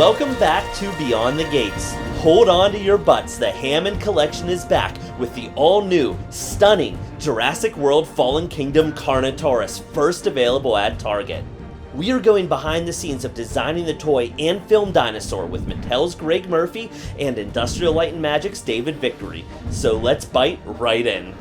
Welcome back to Beyond the Gates. Hold on to your butts, the Hammond Collection is back with the all-new, stunning Jurassic World Fallen Kingdom Carnotaurus, first available at Target. We are going behind the scenes of designing the toy and film dinosaur with Mattel's Greg Murphy and Industrial Light and Magic's David Victory. So let's bite right in.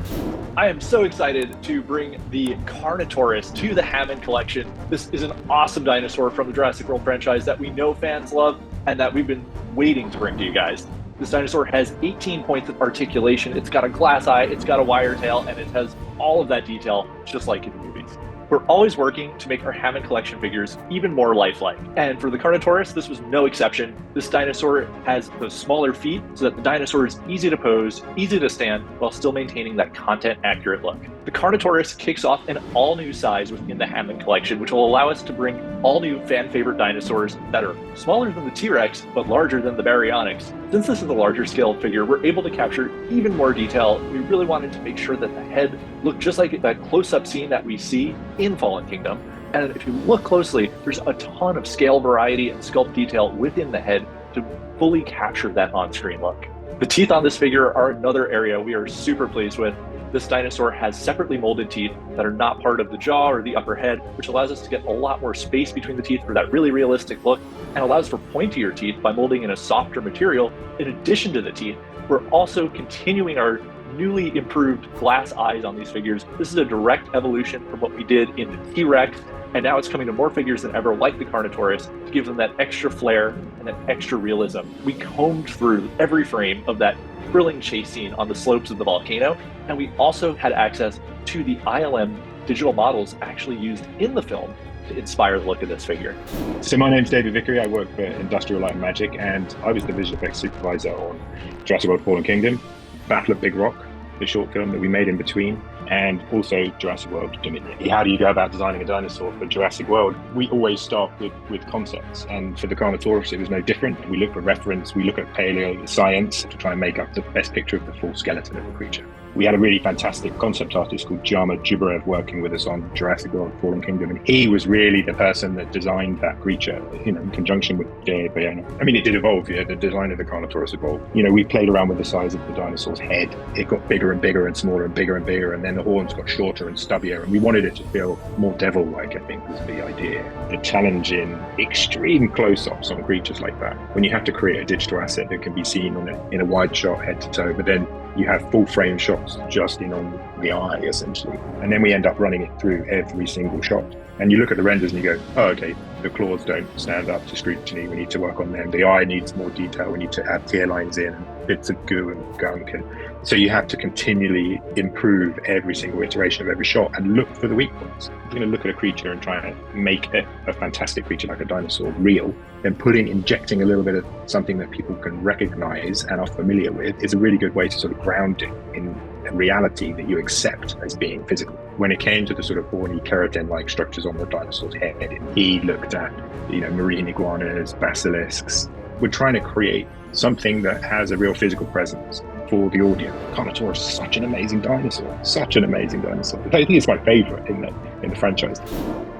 I am so excited to bring the Carnotaurus to the Hammond Collection. This is an awesome dinosaur from the Jurassic World franchise that we know fans love and that we've been waiting to bring to you guys. This dinosaur has 18 points of articulation, it's got a glass eye, it's got a wire tail, and it has all of that detail just like in the movies. We're always working to make our Hammond Collection figures even more lifelike. And for the Carnotaurus, this was no exception. This dinosaur has those smaller feet so that the dinosaur is easy to pose, easy to stand, while still maintaining that content-accurate look. The Carnotaurus kicks off an all-new size within the Hammond Collection, which will allow us to bring all-new fan-favorite dinosaurs that are smaller than the T-Rex, but larger than the Baryonyx. Since this is a larger scale figure, we're able to capture even more detail. We really wanted to make sure that the head looked just like that close-up scene that we see in Fallen Kingdom. And if you look closely, there's a ton of scale variety and sculpt detail within the head to fully capture that on-screen look. The teeth on this figure are another area we are super pleased with. This dinosaur has separately molded teeth that are not part of the jaw or the upper head, which allows us to get a lot more space between the teeth for that really realistic look, and allows for pointier teeth by molding in a softer material. In addition to the teeth, we're also continuing our newly improved glass eyes on these figures. This is a direct evolution from what we did in the T-Rex, and now it's coming to more figures than ever, like the Carnotaurus, to give them that extra flair and that extra realism. We combed through every frame of that thrilling chase scene on the slopes of the volcano, and we also had access to the ILM digital models actually used in the film to inspire the look of this figure. So my name's David Vickery, I work for Industrial Light and Magic, and I was the visual effects supervisor on Jurassic World Fallen Kingdom, Battle of Big Rock, the short film that we made in between, and also Jurassic World Dominion. How do you go about designing a dinosaur for Jurassic World? We always start with concepts, and for the Carnotaurus it was no different. We look for reference, we look at paleo science to try and make up the best picture of the full skeleton of the creature. We had a really fantastic concept artist called Jama Jubarev working with us on Jurassic World Fallen Kingdom, and he was really the person that designed that creature, in conjunction with Dave Bayona. I mean, it did evolve, the design of the Carnotaurus evolved. We played around with the size of the dinosaur's head. It got bigger and bigger and smaller and bigger and bigger, and then the horns got shorter and stubbier, and we wanted it to feel more devil-like, I think was the idea. The challenge in extreme close-ups on creatures like that, when you have to create a digital asset that can be seen in a wide shot head to toe, but then you have full frame shots just in on the eye, essentially. And then we end up running it through every single shot. And you look at the renders and you go, oh, okay, the claws don't stand up to scrutiny. We need to work on them. The eye needs more detail. We need to add tear lines in and bits of goo and gunk. And so you have to continually improve every single iteration of every shot and look for the weak points. If you're going to look at a creature and try and make a fantastic creature like a dinosaur real, then injecting a little bit of something that people can recognize and are familiar with is a really good way to sort of ground it in a reality that you accept as being physical. When it came to the sort of horny keratin-like structures on the dinosaur's head, he looked at, marine iguanas, basilisks. We're trying to create something that has a real physical presence for the audience. Carnotaurus is such an amazing dinosaur. Such an amazing dinosaur. I think it's my favorite in the franchise.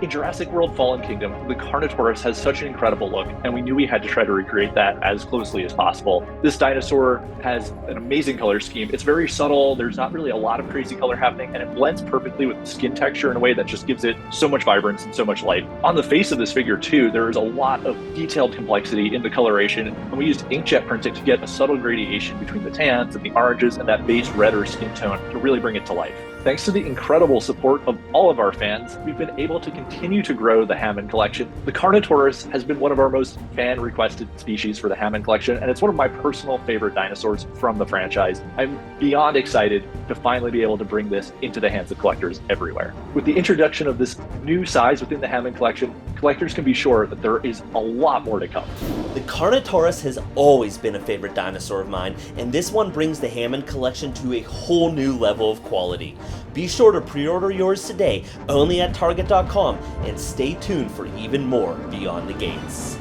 In Jurassic World Fallen Kingdom, the Carnotaurus has such an incredible look, and we knew we had to try to recreate that as closely as possible. This dinosaur has an amazing color scheme. It's very subtle, there's not really a lot of crazy color happening, and it blends perfectly with the skin texture in a way that just gives it so much vibrance and so much light. On the face of this figure too, there is a lot of detailed complexity in the coloration, and we used inkjet printing to get a subtle gradation between the tans and the oranges and that base red or skin tone to really bring it to life. Thanks to the incredible support of all of our fans, we've been able to continue to grow the Hammond Collection. The Carnotaurus has been one of our most fan-requested species for the Hammond Collection, and it's one of my personal favorite dinosaurs from the franchise. I'm beyond excited to finally be able to bring this into the hands of collectors everywhere. With the introduction of this new size within the Hammond Collection, collectors can be sure that there is a lot more to come. The Carnotaurus has always been a favorite dinosaur of mine, and this one brings the Hammond Collection to a whole new level of quality. Be sure to pre-order yours today, only at Target.com, and stay tuned for even more Beyond the Gates.